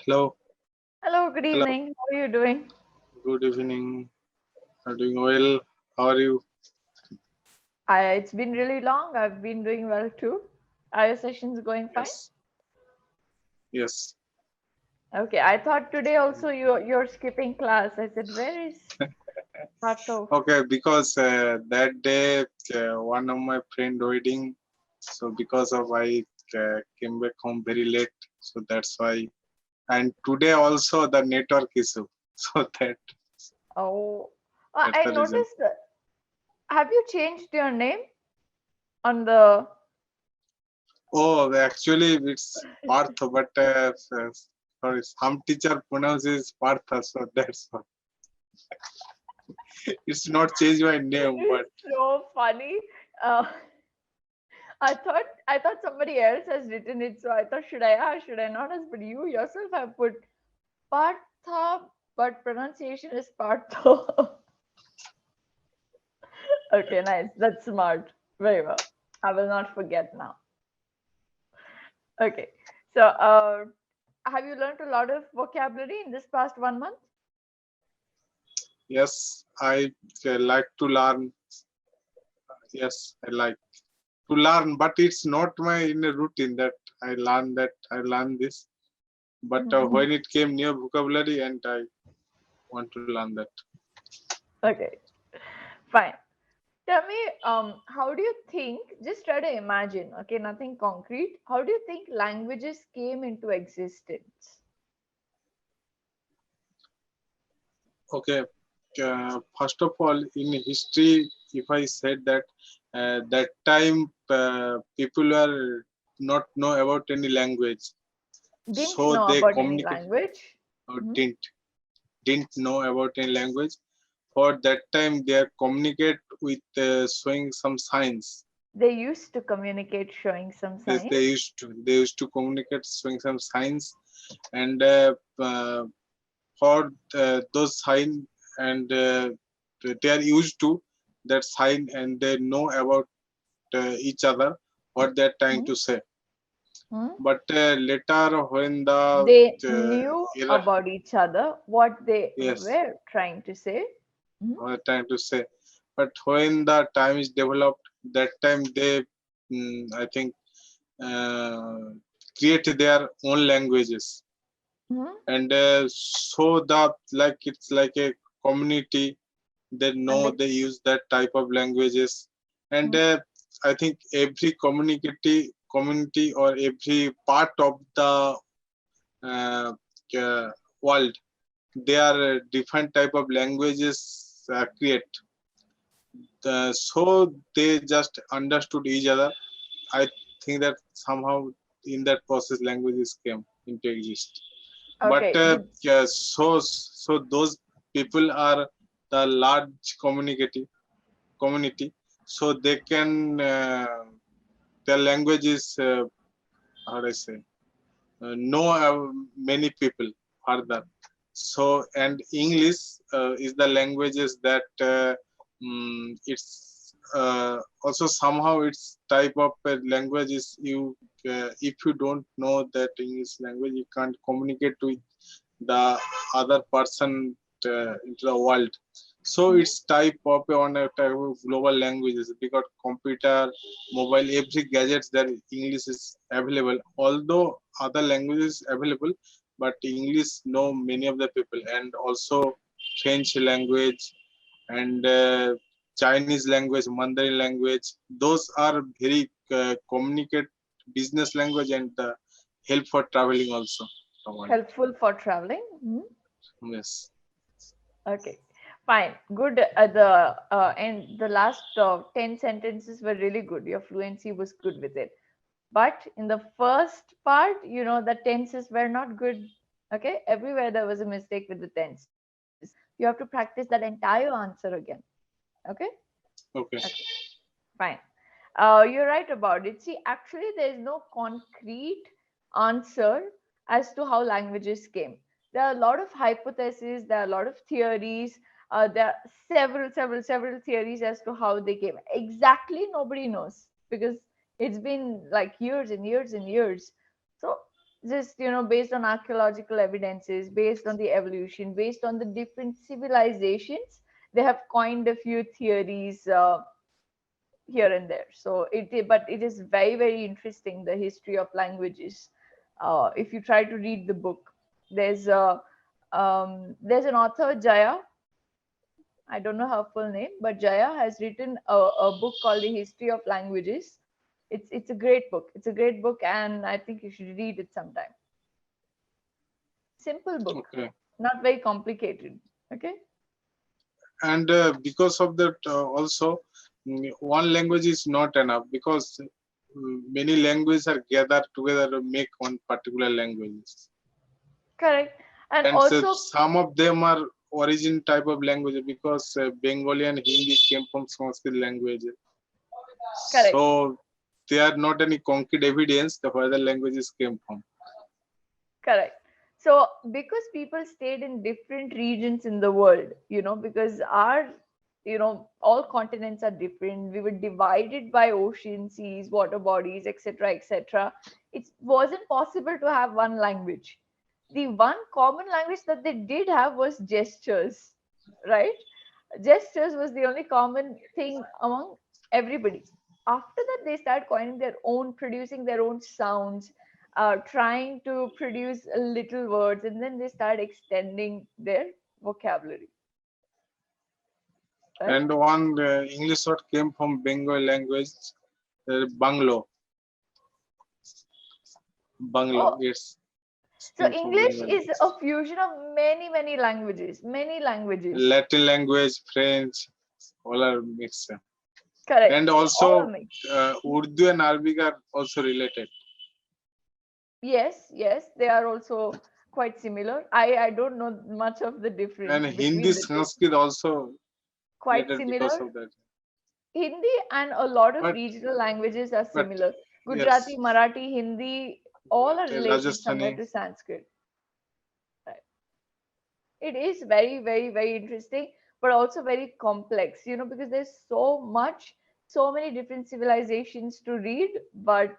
Hello, Hello, good hello. evening. How are you doing? Good evening. I'm doing well. How are you? It's been really long. I've been doing well too. Are your sessions going fine? Yes, yes. Okay, I thought today also you're skipping class. I said, where is Sato? Okay, because that day one of my friend wedding, so because of I came back home very late, so that's why. And today also the network issue, so Oh, that's I the reason. noticed that. Have you changed your name on the? Oh, actually it's Partha, but sorry, some teacher pronounces Partha, so that's why. It's not changed my name, but It's so funny. Uh, I thought somebody else has written it, so I thought should I ask, should I not ask? But you yourself have put Partha, but pronunciation is Partha. Okay, nice. That's smart. Very well. I will not forget now. Okay. So, have you learned a lot of vocabulary in this past 1 month? yes, I like to learn. Yes, I like to learn, but it's not my in a routine that I learn this. But Mhm. when it came near vocabulary, and I want to learn that. Okay, fine. Tell me, how do you think? Just try to imagine. Okay, nothing concrete. How do you think languages came into existence? Okay, first of all, in history, if I said that that time people were not know about any language, Didn't so know they about any communicate language. or Mhm. didn't know about any language. For that time, they are communicate with showing some signs. They used to communicate showing some Yes, signs. they used to communicate showing some signs, and for those sign, and they are used to that sign, and they know about each other what they are trying Hmm? to say. Hmm? But later, when the They knew era, about each other, what they yes, were trying to say. Mhm. what trying to say. But when the time is developed, that time they, I think, uh, create their own languages, Mhm. and so the like it's like a community. They know And they, they use that type of languages, and mhm. I think every community or every part of the uh, uh, world, they are different type of languages create. So they just understood each other. I think that somehow in that process languages came into exist. But Okay, yeah, so those people are the large community, so they can their language is how do I say know many people further. So and English is the languages that it's also somehow it's type of language is you if you don't know that English language, you can't communicate with the other person into the world. So mhm. it's type of on a type of global languages, because computer, mobile, every gadgets that English is available. Although other languages available, but English know many of the people, and also French language, and Chinese language, Mandarin language. Those are very communicate business language, and help for traveling also. Someone. Helpful for traveling. Mhm. Yes. Okay, fine, good. And the last 10 sentences were really good. Your fluency was good with it. But in the first part, the tenses were not good. Okay, everywhere there was a mistake with the tenses. You have to practice that entire answer again. Okay, Okay. okay, fine. You're right about it. See, actually, there is no concrete answer as to how languages came. There are a lot of hypotheses, there are a lot of theories, there are several theories as to how they came. Exactly, nobody knows because it's been like years and years and years. So just based on archaeological evidences, based on the evolution, based on the different civilizations, they have coined a few theories here and there. So but it is very, very interesting, the history of languages. If you try to read the book, there's a there's an author, Jaya. I don't know her full name, but Jaya has written a book called The History of Languages. It's a great book. It's a great book, and I think you should read it sometime. Simple book, Okay. not very complicated. Okay. And because of that, also one language is not enough, because many languages are gathered together to make one particular language. Correct. And And so also, some of them are origin type of language, because Bengali and Hindi came from Sanskrit language. correct. So there are not any concrete evidence that where the languages came from. Correct. So, because people stayed in different regions in the world, because all continents are different. We were divided by oceans, seas, water bodies, etc., etc. It wasn't possible to have one language. The one common language that they did have was gestures, right? Gestures was the only common thing among everybody. After that, they start coining their own, producing their own sounds, trying to produce little words, and then they start extending their vocabulary, right? And one English word came from Bengali language, Banglo. Banglo, Oh, it's so came from English Bengali. is a fusion of many, many languages, many languages. Latin language, French, all are mixed. Correct. And All also mixed. Urdu and Arabic are also related. Yes, yes, they are also quite similar. I don't know much of the And difference Hindi, between the two. Sanskrit also Quite related because similar. of that. Hindi and a lot of But regional languages are but similar. Gujarati, yes, Marathi, Hindi, all are related somewhere Rajasthani. to Sanskrit. Right. It is very, very, very interesting, but also very complex, because there's so much, so many different civilizations to read, but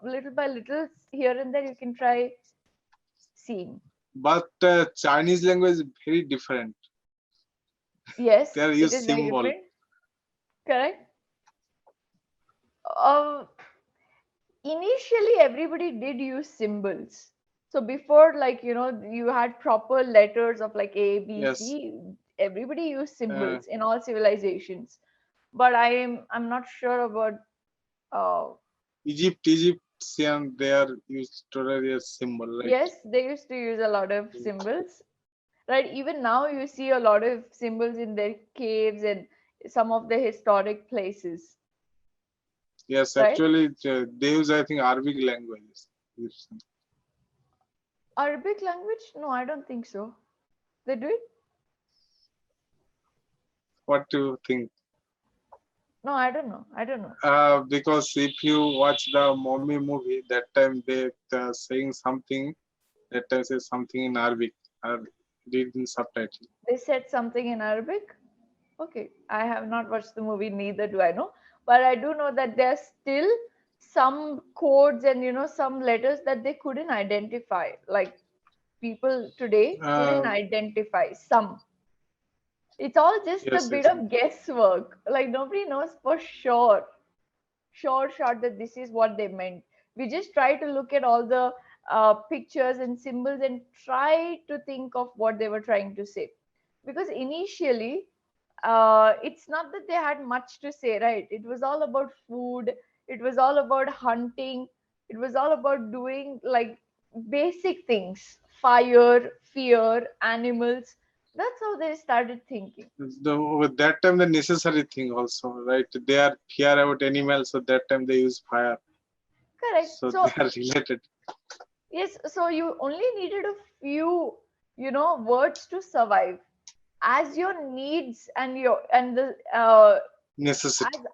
little by little, here and there, you can try seeing. But Chinese language is very different. They Yes, are it use is very symbol. different. Correct. Uh, Initially, everybody did use symbols. So before, like, you had proper letters of like A, B, Yes. C, everybody used Uh, symbols in all civilizations. But I'm not sure about uh Egyptian, they are used totally as symbol, right? yes, they used to use a lot of symbols. Right? Even now you see a lot of symbols in their caves and some of the historic places, Yes, right? actually, they use, I think, Arabic languages. Arabic language? No, I don't think so. They do it? What do you think? No, I don't know. I don't know. Because if you watch the Mommy movie, that time they saying something, that time says something in Arabic, read in subtitle. They said something in Arabic. Okay, I have not watched the movie, neither do I know. But I do know that there's still some codes and some letters that they couldn't identify. Like people today couldn't Uh, identify some. It's all just a yes, bit yes. of guesswork. Like nobody knows for sure that this is what they meant. We just try to look at all the pictures and symbols and try to think of what they were trying to say. Because initially, it's not that they had much to say, right? It was all about food, it was all about hunting, it was all about doing like basic things, fire, fear, animals. That's how they started thinking. With that time, the necessary thing also, right? They are fear about animals, so that time they use fire. Correct. So So they are related. yes, so you only needed a few, words to survive. As your needs and the Necessity. as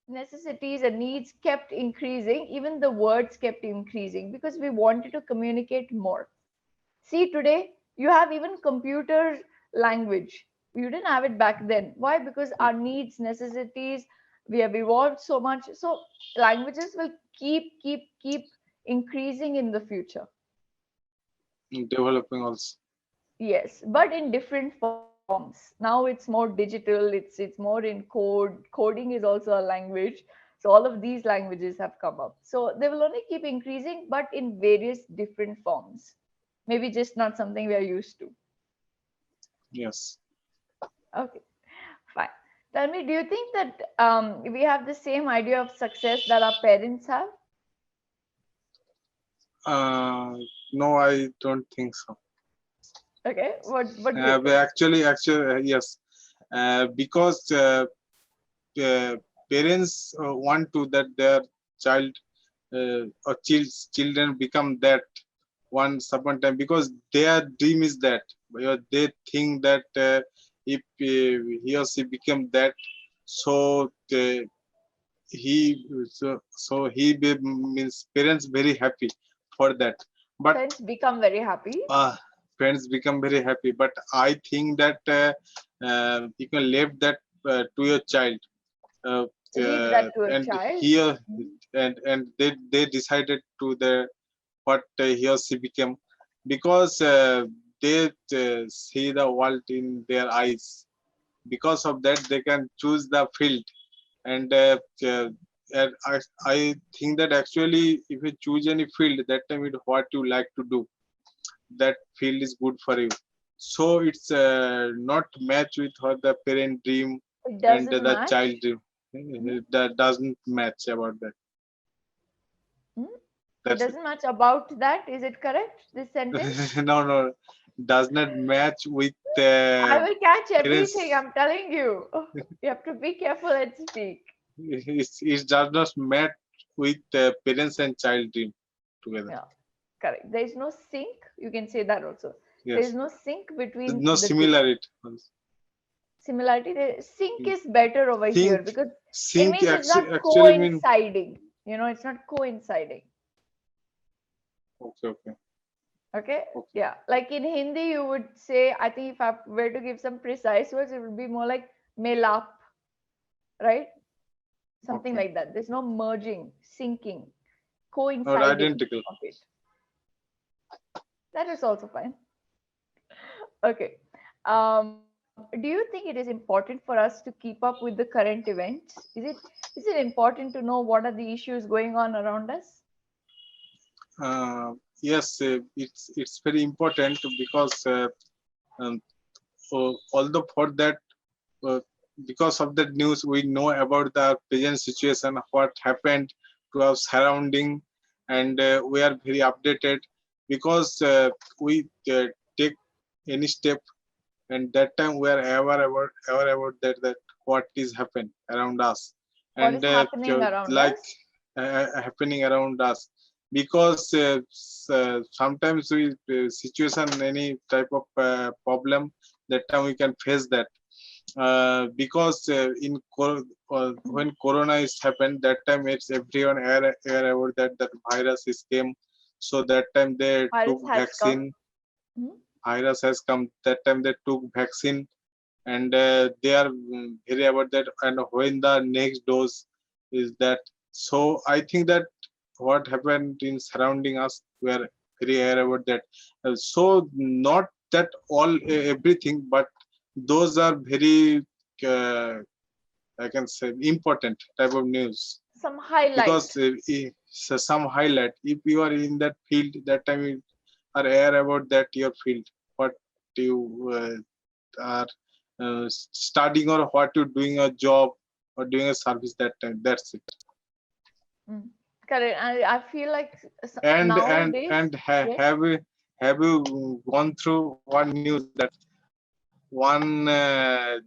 necessities and needs kept increasing, even the words kept increasing because we wanted to communicate more. See, today you have even computer language. You didn't have it back then. Why? Because our needs, necessities, we have evolved so much. So languages will keep increasing in the future. developing also. Yes, but in different forms. Now it's more digital, it's more in code. Coding is also a language. So all of these languages have come up. So they will only keep increasing, but in various different forms. Maybe just not something we are used to. Yes. Okay, fine. Tell me, do you think that we have the same idea of success that our parents have? Uh, no, I don't think so. Okay, what do you But think? actually, yes. Because uh, parents want to that their child or children become that one certain time, because their dream is that. They think that if he or she become that, so means parents very happy for that. But Parents become very happy. uh, parents become very happy, but I think that you can leave that to your child, uh, Leave that to a and child. here, and they decided to the what he or she became, because they see the world in their eyes. Because of that, they can choose the field. And and I think that actually, if you choose any field, that time it what you like to do, that field is good for you. So it's not match with what the parent dream It and doesn't the child match. dream. Hmm? That doesn't match about that. Hmm? It That's it. doesn't match about that. Is it correct? This sentence? No, no, does not match with I will catch everything. parents. I'm telling you. You have to be careful and speak. It does not match with parents and child dream together. Yeah, correct. There is no sync. You can say that also. There is Yes, no sync there's between no the two. similarity. Similarity, sync is better over here Think because it sync means it's actually, not actually mean. coinciding. It's not coinciding. Okay, okay, Okay. okay, Yeah. Like in Hindi, you would say, I think if I were to give some precise words, it would be more like melap, right? Something okay. like that. There's no merging, syncing, Not coinciding identical. of it. That is also fine. Okay. Do you think it is important for us to keep up with the current events? Is it important to know what are the issues going on around us? Yes, it's very important, because um, although for that, uh, because of that news, we know about the present situation, what happened to our surrounding, and we are very updated, because we take any step, and that time we are aware about that what is happening around us, What is and happening around like us? happening around us, because sometimes we situation any type of problem, that time we can face that, because when corona is happened, that time it's everyone aware about that virus is came. So that time they took Virus has vaccine. come. Hmm? Virus has come, that time they took vaccine, and they are very about that, and when the next dose is that. So I think that what happened in surrounding us, we are very aware about that. So not that all everything, but those are very uh, I can say important type of news, Some because highlight. so some highlight, if you are in that field, that time you are aware about that your field, what you are studying, or what you're doing a job or doing a service, that time. That's it. Mm. Correct. I feel like nowadays, And yes. have you gone through one news that one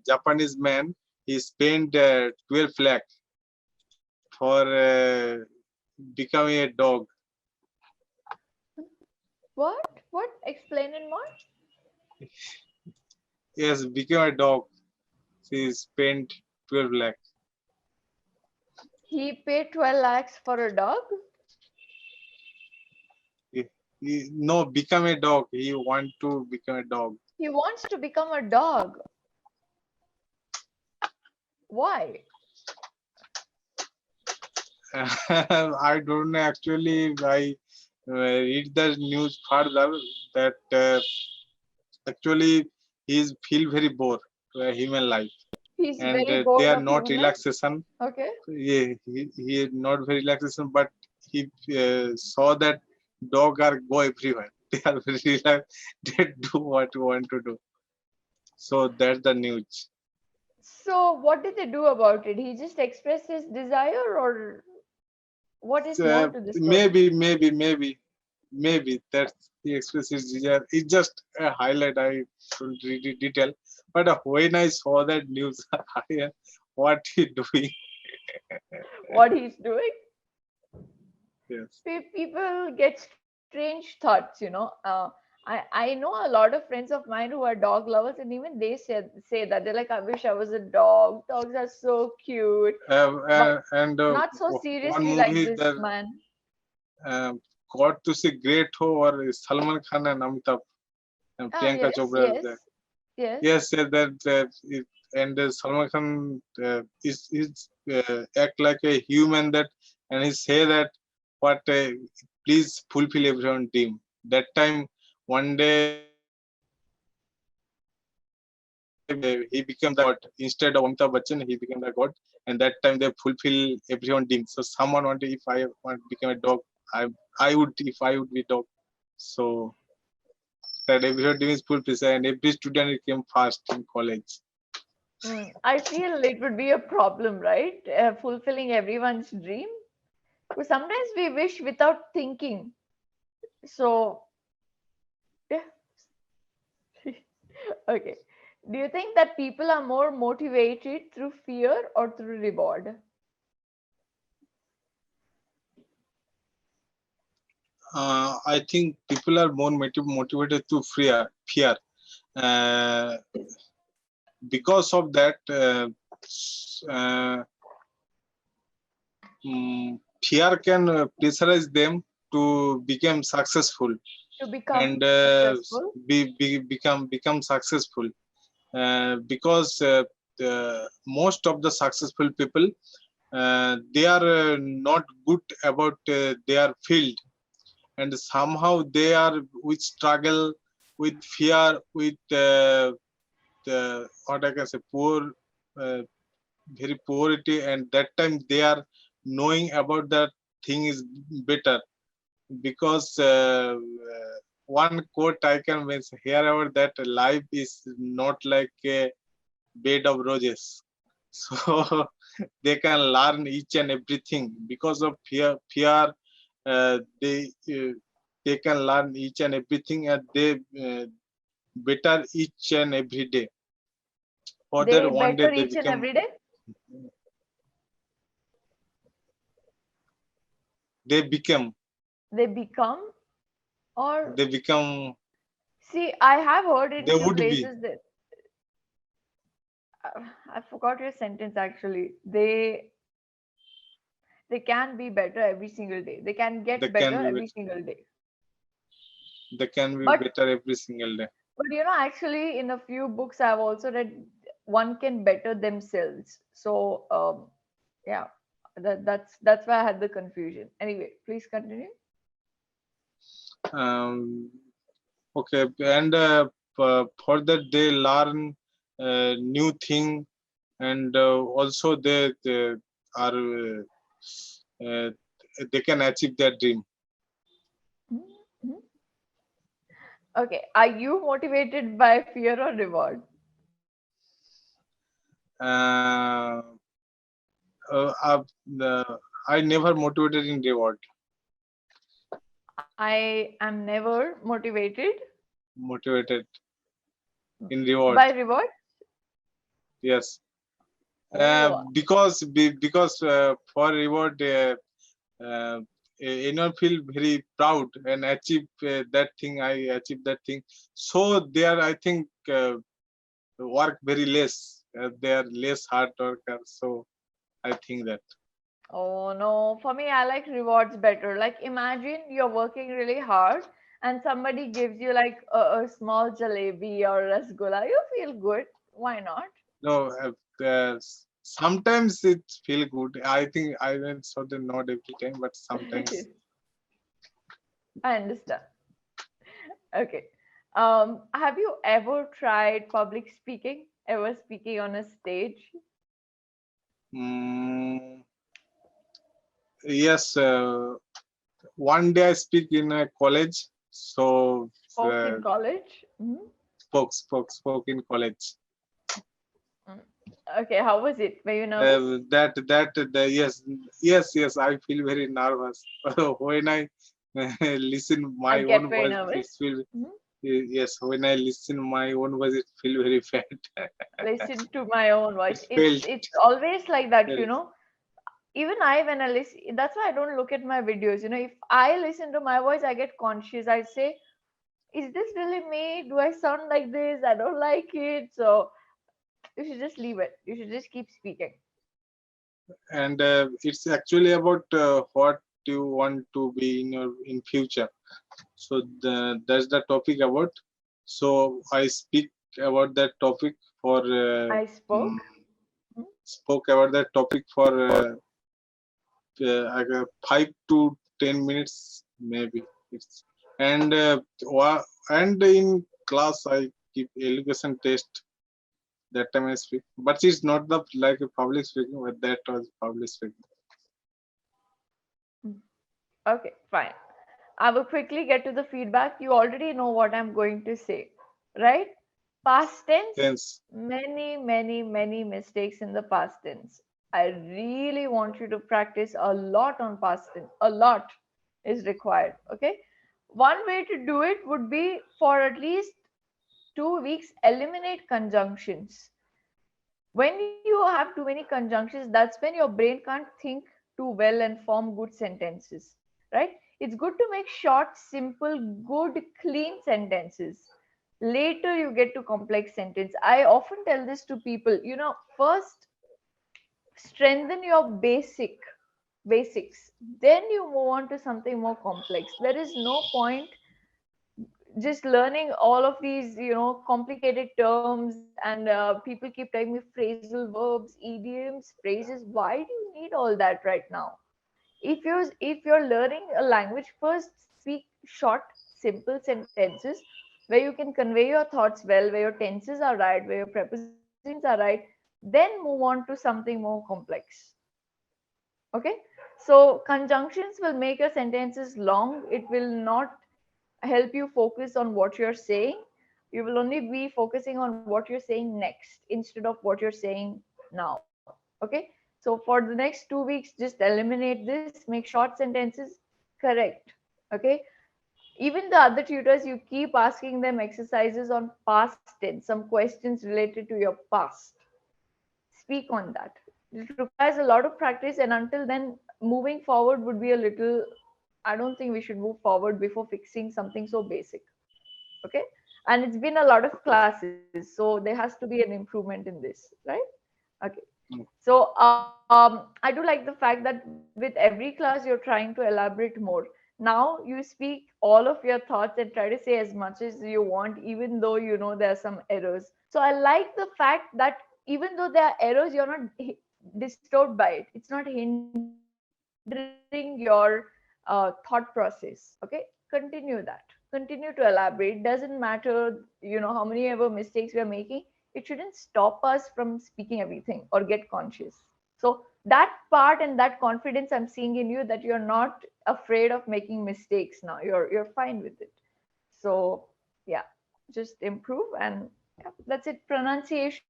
Japanese man, he spent 12 lakh for becoming a dog. What? What? Explain it more. Yes, became a dog. He spent 12 lakh. He paid 12 lakhs for a dog. No, become a dog. He want to become a dog. He wants to become a dog. Why? I don't know actually. read the news further that actually he is feel very bored to a human life, He's and very they bored are of not humans. relaxation. Okay. Yeah, he is not very relaxation, but he saw that dog are go everywhere. They are very relaxed. They do what you want to do. So that's the news. So what did they do about it? He just expressed his desire, or what is more to the story? Maybe that's the expresses desire. It's just a highlight. I don't read it detail, but when I saw that news, what he doing? What he's doing? Yes. People get strange thoughts, I know a lot of friends of mine who are dog lovers, and even they say that they're like, I wish I was a dog. Dogs are so cute, but And not so one seriously like movie this that man. uh, got to see Great Ho or Salman Khan and Amitabh and Ah, Priyanka yes, Chopra is yes, there. yes. Yes, yes, that it, and Salman Khan is act like a human that, and he say that what please fulfill everyone dream. That time one day he became the god instead of Amitabh Bachchan. He became the god, and that time they fulfill everyone dream. So someone wanted if I want to become a dog, I I would if I would be dog. So that everyone dream is fulfilled, and every student came fast in college. I feel it would be a problem, right? Fulfilling everyone's dream. Because sometimes we wish without thinking. So, yeah. Okay. Do you think that people are more motivated through fear or through reward? I think people are more motivated to fear. Uh, because of that, uh, fear can pressurize them to become successful To and become successful? become successful. Because most of the successful people they are not good about their field, and somehow they are with struggle with fear with the what I can say poor uh, very poverty, and that time they are knowing about that thing is better because one quote I can hear about that life is not like a bed of roses. So they can learn each and everything because of fear they they can learn each and everything, and they better each and every day for that They one day better they each and become every day? they become They become? Or, they become see, I have heard in they few would be places that, I forgot your sentence actually. They can be better every single day. They can they get can better be every single day. they can be But better every single day. actually, in a few books I've also read, one can better themselves. So, yeah, that's why I had the confusion. Anyway, please continue. um, okay, and for that they learn new thing, and also they are uh, they can achieve their dream. Mhm. Okay, are you motivated by fear or reward? uh, uh, uh, I never motivated in reward. I am never motivated Motivated in reward. by reward. Yes, Oh, because for reward uh, anyone feel very proud and achieve that thing. I achieve that thing. So they are, I think, work very less. They are less hard worker. So I think that. oh no. For me, I like rewards better. Like, imagine you're working really hard and somebody gives you like a small jalebi or rasgulla. You feel good. Why not? No, sometimes it feel good. I think I went sort of not every time, but sometimes. I understand. Okay. Have you ever tried public speaking? Ever speaking on a stage? Mm, yes. One day I speak in a college. So Spoke uh, in college? Mhm. spoke in college. Mm. Okay, how was it? Were you nervous? Yes, I feel very nervous when I listen I my own get very voice. It nervous. feel Mhm. yes, when I listen my own voice, it feel very bad. Listen to my own It voice. It's felt it's always like that, felt. Even I, when I listen, that's why I don't look at my videos. If I listen to my voice, I get conscious. I say, is this really me? Do I sound like this? I don't like it. So you should just leave it. You should just keep speaking. And it's actually about what you want to be in your in future. So that's the topic about. So I speak about that topic for I mm, spoke. Hmm? spoke about that topic for like, 5 to 10 minutes maybe. It's and and in class I give education test that time I speak, but it's not the like a public speaking, but that was public speaking. Mm. Okay, fine. I will quickly get to the feedback. You already know what I'm going to say, right? Past tense, Hence, many mistakes in the past tense. I really want you to practice a lot on past tense. A lot is required, okay? One way to do it would be for at least 2 weeks, eliminate conjunctions. When you have too many conjunctions, that's when your brain can't think too well and form good sentences, right? It's good to make short, simple, good, clean sentences. Later you get to complex sentence. I often tell this to people, first strengthen your basics, then you move on to something more complex. There is no point just learning all of these complicated terms, and people keep telling me phrasal verbs, idioms, phrases. Why do you need all that right now? If you're learning a language, first speak short, simple sentences where you can convey your thoughts well, where your tenses are right, where your prepositions are right. Then move on to something more complex. Okay, so conjunctions will make your sentences long. It will not help you focus on what you're saying. You will only be focusing on what you're saying next instead of what you're saying now. Okay, so for the next 2 weeks, just eliminate this, make short sentences. Correct. Okay, even the other tutors, you keep asking them exercises on past tense, some questions related to your past. Speak on that. It requires a lot of practice, and until then, moving forward would be a little. I don't think we should move forward before fixing something so basic. Okay, and it's been a lot of classes, so there has to be an improvement in this, right? Okay, so I do like the fact that with every class you're trying to elaborate more. Now you speak all of your thoughts and try to say as much as you want, even though there are some errors. So I like the fact that even though there are errors, you're not disturbed by it. It's not hindering your thought process. Okay, continue that. Continue to elaborate. It doesn't matter, how many ever mistakes we are making. It shouldn't stop us from speaking everything or get conscious. So that part and that confidence I'm seeing in you, that you're not afraid of making mistakes now. You're fine with it. So yeah, just improve. And yeah, that's it. Pronunciation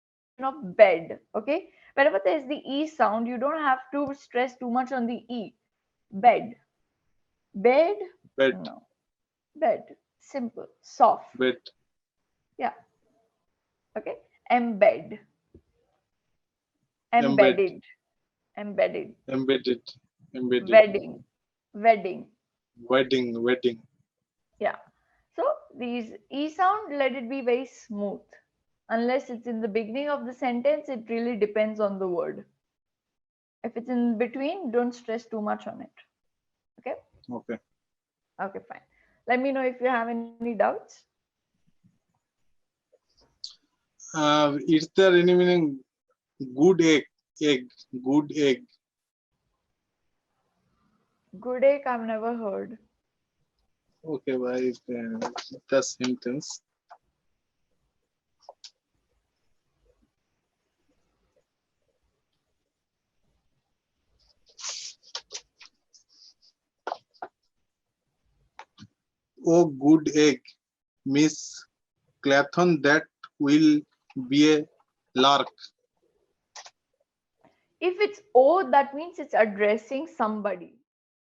of bed. Okay, wherever there's the e sound, you don't have to stress too much on the e. Bed. Bed. bed, No. Bed. Simple. Soft. bed, Yeah. Okay. Embed. embed, Embedded. Embedded. embedded, embedded, Wedding. Wedding. wedding, Yeah. So these e sound, let it be very smooth. Unless it's in the beginning of the sentence, it really depends on the word. If it's in between, don't stress too much on it. Okay? okay. Okay, fine. Let me know if you have any doubts. Is there any meaning good egg, good egg? Good egg, I've never heard. Okay, by the sentence. Oh, good egg, Miss Clathon, that will be a lark. If it's O, that means it's addressing somebody.